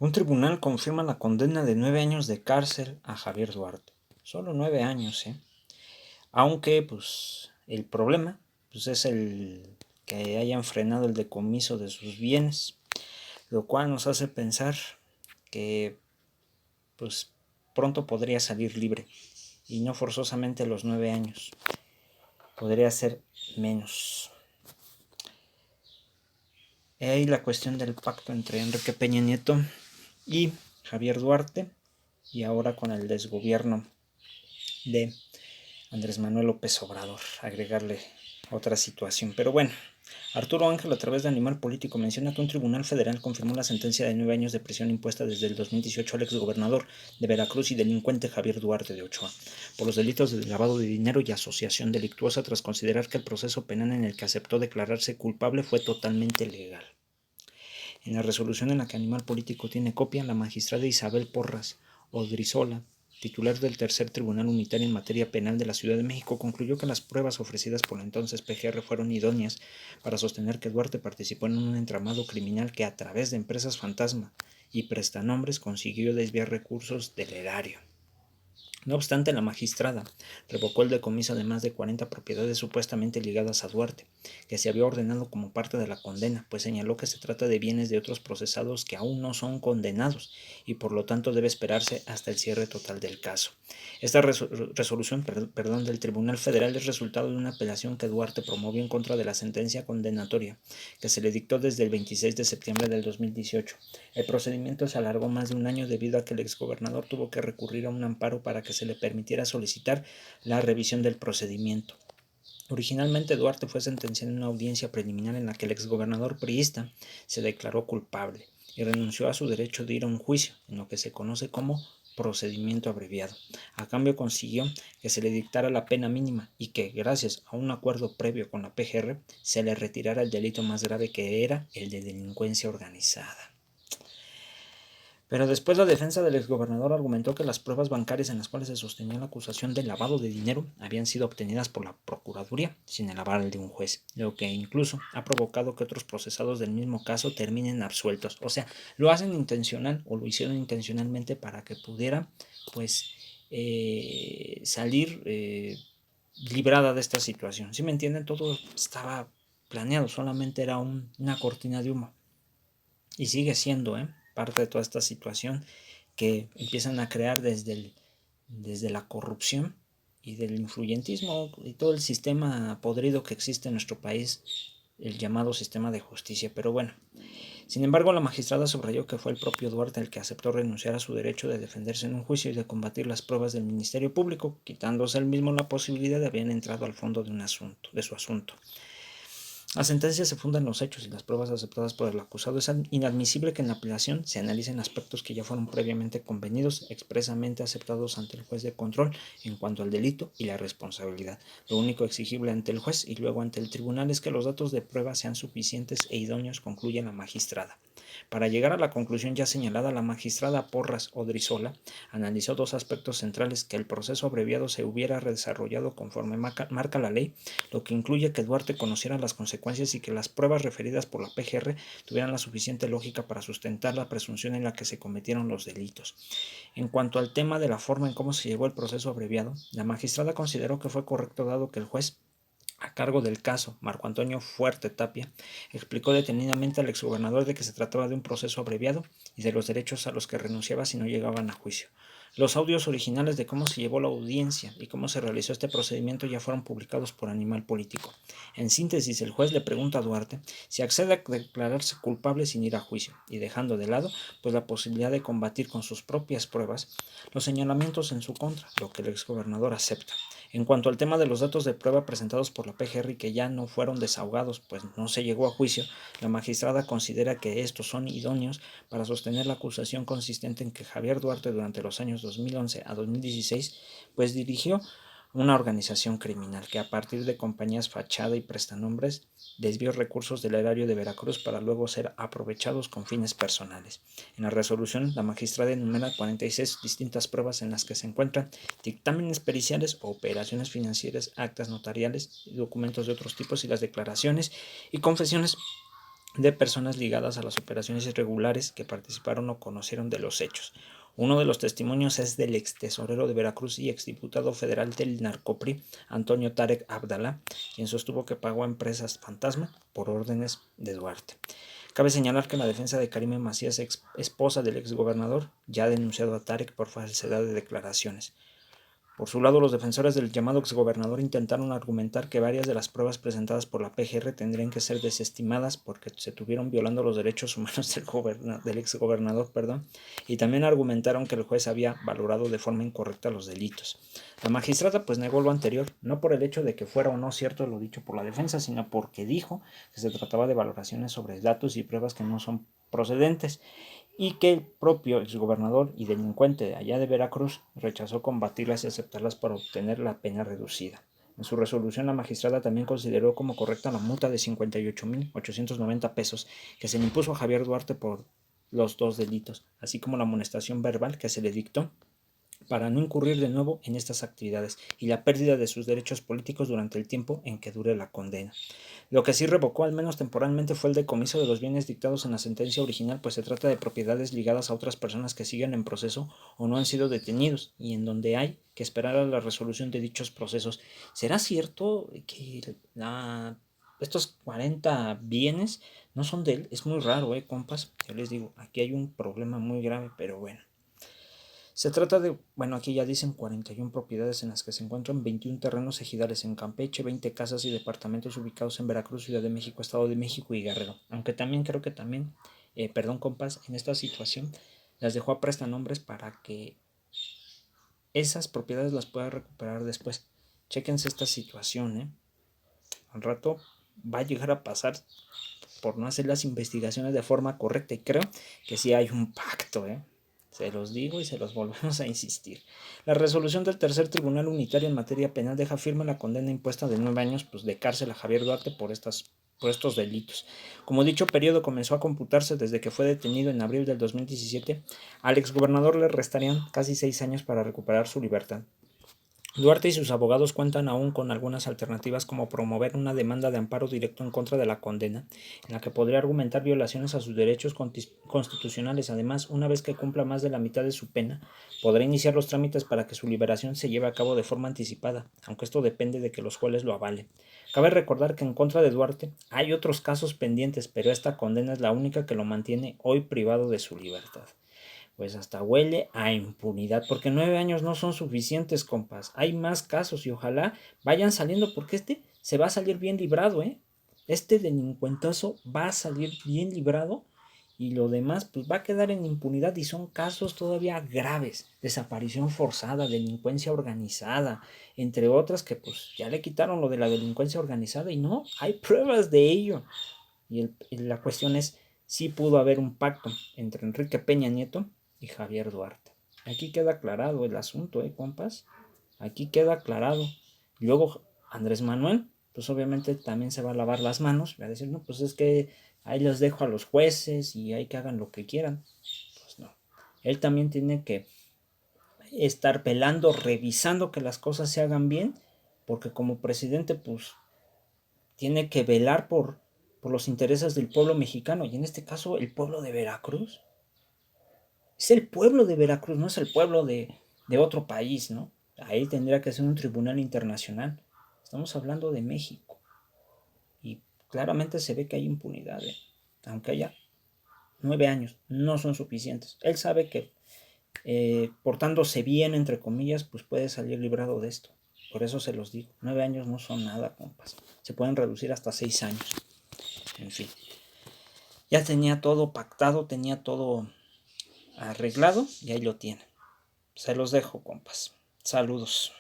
Un tribunal confirma la condena de 9 años de cárcel a Javier Duarte. Solo 9 años, ¿eh? Aunque, pues, el problema pues, es el que hayan frenado el decomiso de sus bienes, lo cual nos hace pensar que, pues, pronto podría salir libre y no forzosamente los 9 años. Podría ser menos. Ahí la cuestión del pacto entre Enrique Peña Nieto y Javier Duarte, y ahora con el desgobierno de Andrés Manuel López Obrador, agregarle otra situación. Pero bueno, Arturo Ángel, a través de Animal Político, menciona que un tribunal federal confirmó la sentencia de 9 años de prisión impuesta desde el 2018 al exgobernador de Veracruz y delincuente Javier Duarte de Ochoa por los delitos de lavado de dinero y asociación delictuosa, tras considerar que el proceso penal en el que aceptó declararse culpable fue totalmente legal. En la resolución en la que Animal Político tiene copia, la magistrada Isabel Porras Odrizola, titular del Tercer Tribunal Unitario en Materia Penal de la Ciudad de México, concluyó que las pruebas ofrecidas por la entonces PGR fueron idóneas para sostener que Duarte participó en un entramado criminal que, a través de empresas fantasma y prestanombres, consiguió desviar recursos del erario. No obstante, la magistrada revocó el decomiso de más de 40 propiedades supuestamente ligadas a Duarte, que se había ordenado como parte de la condena, pues señaló que se trata de bienes de otros procesados que aún no son condenados y por lo tanto debe esperarse hasta el cierre total del caso. Esta resolución del Tribunal Federal es resultado de una apelación que Duarte promovió en contra de la sentencia condenatoria que se le dictó desde el 26 de septiembre del 2018. El procedimiento se alargó más de un año debido a que el exgobernador tuvo que recurrir a un amparo para que se le permitiera solicitar la revisión del procedimiento. Originalmente, Duarte fue sentenciado en una audiencia preliminar en la que el exgobernador priista se declaró culpable y renunció a su derecho de ir a un juicio, en lo que se conoce como procedimiento abreviado. A cambio, consiguió que se le dictara la pena mínima y que, gracias a un acuerdo previo con la PGR, se le retirara el delito más grave, que era el de delincuencia organizada. Pero después la defensa del exgobernador argumentó que las pruebas bancarias en las cuales se sostenía la acusación de lavado de dinero habían sido obtenidas por la Procuraduría sin el aval de un juez, lo que incluso ha provocado que otros procesados del mismo caso terminen absueltos. O sea, lo hacen intencional o lo hicieron intencionalmente para que pudiera, pues, salir librada de esta situación. ¿Sí me entienden? Todo estaba planeado, solamente era una cortina de humo. Y sigue siendo parte de toda esta situación que empiezan a crear desde la corrupción y del influyentismo y todo el sistema podrido que existe en nuestro país, el llamado sistema de justicia. Pero bueno, sin embargo, la magistrada subrayó que fue el propio Duarte el que aceptó renunciar a su derecho de defenderse en un juicio y de combatir las pruebas del Ministerio Público, quitándose él mismo la posibilidad de haber entrado al fondo de su asunto. La sentencia se funda en los hechos y las pruebas aceptadas por el acusado. Es inadmisible que en la apelación se analicen aspectos que ya fueron previamente convenidos, expresamente aceptados ante el juez de control en cuanto al delito y la responsabilidad. Lo único exigible ante el juez y luego ante el tribunal es que los datos de prueba sean suficientes e idóneos, concluye la magistrada. Para llegar a la conclusión ya señalada, la magistrada Porras Odrizola analizó dos aspectos centrales: que el proceso abreviado se hubiera desarrollado conforme marca la ley, lo que incluye que Duarte conociera las consecuencias, y que las pruebas referidas por la PGR tuvieran la suficiente lógica para sustentar la presunción en la que se cometieron los delitos. En cuanto al tema de la forma en cómo se llevó el proceso abreviado, la magistrada consideró que fue correcto, dado que el juez a cargo del caso, Marco Antonio Fuerte Tapia, explicó detenidamente al exgobernador de que se trataba de un proceso abreviado y de los derechos a los que renunciaba si no llegaban a juicio. Los audios originales de cómo se llevó la audiencia y cómo se realizó este procedimiento ya fueron publicados por Animal Político. En síntesis, el juez le pregunta a Duarte si accede a declararse culpable sin ir a juicio, y dejando de lado pues la posibilidad de combatir con sus propias pruebas los señalamientos en su contra, lo que el exgobernador acepta. En cuanto al tema de los datos de prueba presentados por la PGR, que ya no fueron desahogados, pues no se llegó a juicio, la magistrada considera que estos son idóneos para sostener la acusación consistente en que Javier Duarte, durante los años 2011 a 2016, pues dirigió una organización criminal que, a partir de compañías fachada y prestanombres, desvió recursos del erario de Veracruz para luego ser aprovechados con fines personales. En la resolución, la magistrada enumera 46 distintas pruebas en las que se encuentran dictámenes periciales, operaciones financieras, actas notariales, documentos de otros tipos y las declaraciones y confesiones de personas ligadas a las operaciones irregulares que participaron o conocieron de los hechos. Uno de los testimonios es del ex tesorero de Veracruz y exdiputado federal del Narcopri, Antonio Tarek Abdalá, quien sostuvo que pagó a empresas fantasma por órdenes de Duarte. Cabe señalar que la defensa de Karime Macías, esposa del exgobernador, ya ha denunciado a Tarek por falsedad de declaraciones. Por su lado, los defensores del llamado exgobernador intentaron argumentar que varias de las pruebas presentadas por la PGR tendrían que ser desestimadas porque se tuvieron violando los derechos humanos del exgobernador, y también argumentaron que el juez había valorado de forma incorrecta los delitos. La magistrada pues negó lo anterior, no por el hecho de que fuera o no cierto lo dicho por la defensa, sino porque dijo que se trataba de valoraciones sobre datos y pruebas que no son procedentes, y que el propio exgobernador y delincuente de allá de Veracruz rechazó combatirlas y aceptarlas para obtener la pena reducida. En su resolución, la magistrada también consideró como correcta la multa de 58,890 pesos que se le impuso a Javier Duarte por los dos delitos, así como la amonestación verbal que se le dictó para no incurrir de nuevo en estas actividades y la pérdida de sus derechos políticos durante el tiempo en que dure la condena. Lo que sí revocó, al menos temporalmente, fue el decomiso de los bienes dictados en la sentencia original, pues se trata de propiedades ligadas a otras personas que siguen en proceso o no han sido detenidos y en donde hay que esperar a la resolución de dichos procesos. ¿Será cierto que estos 40 bienes no son de él? Es muy raro, compas. Yo les digo, aquí hay un problema muy grave, pero bueno. Se trata de, aquí ya dicen 41 propiedades en las que se encuentran 21 terrenos ejidales en Campeche, 20 casas y departamentos ubicados en Veracruz, Ciudad de México, Estado de México y Guerrero. Aunque también creo que compas, en esta situación las dejó a prestanombres para que esas propiedades las pueda recuperar después. Chéquense esta situación, Al rato va a llegar a pasar por no hacer las investigaciones de forma correcta y creo que sí hay un pacto, Se los digo y se los volvemos a insistir. La resolución del tercer tribunal unitario en materia penal deja firme la condena impuesta de 9 años de cárcel a Javier Duarte por estos delitos. Como dicho periodo comenzó a computarse desde que fue detenido en abril del 2017, al exgobernador le restarían casi 6 años para recuperar su libertad. Duarte y sus abogados cuentan aún con algunas alternativas como promover una demanda de amparo directo en contra de la condena, en la que podría argumentar violaciones a sus derechos constitucionales. Además, una vez que cumpla más de la mitad de su pena, podrá iniciar los trámites para que su liberación se lleve a cabo de forma anticipada, aunque esto depende de que los jueces lo avalen. Cabe recordar que en contra de Duarte hay otros casos pendientes, pero esta condena es la única que lo mantiene hoy privado de su libertad. Pues hasta huele a impunidad, porque 9 años no son suficientes, compas. Hay más casos y ojalá vayan saliendo, porque se va a salir bien librado, Este delincuentazo va a salir bien librado y lo demás pues va a quedar en impunidad y son casos todavía graves. Desaparición forzada, delincuencia organizada, entre otras que pues ya le quitaron lo de la delincuencia organizada y no, hay pruebas de ello. Y la cuestión es si pudo haber un pacto entre Enrique Peña Nieto y Javier Duarte. Aquí queda aclarado el asunto, compas. Aquí queda aclarado. Y luego Andrés Manuel, pues obviamente también se va a lavar las manos. Va a decir, no, pues es que ahí los dejo a los jueces y hay que hagan lo que quieran. Pues no. Él también tiene que estar velando, revisando que las cosas se hagan bien, porque como presidente, pues tiene que velar por los intereses del pueblo mexicano y en este caso el pueblo de Veracruz. Es el pueblo de Veracruz, no es el pueblo de otro país, ¿no? Ahí tendría que ser un tribunal internacional. Estamos hablando de México. Y claramente se ve que hay impunidad, aunque haya 9 años, no son suficientes. Él sabe que portándose bien, entre comillas, pues puede salir librado de esto. Por eso se los digo, 9 años no son nada, compas. Se pueden reducir hasta 6 años. En fin. Ya tenía todo pactado, tenía todo arreglado y ahí lo tienen. Se los dejo, compas. Saludos.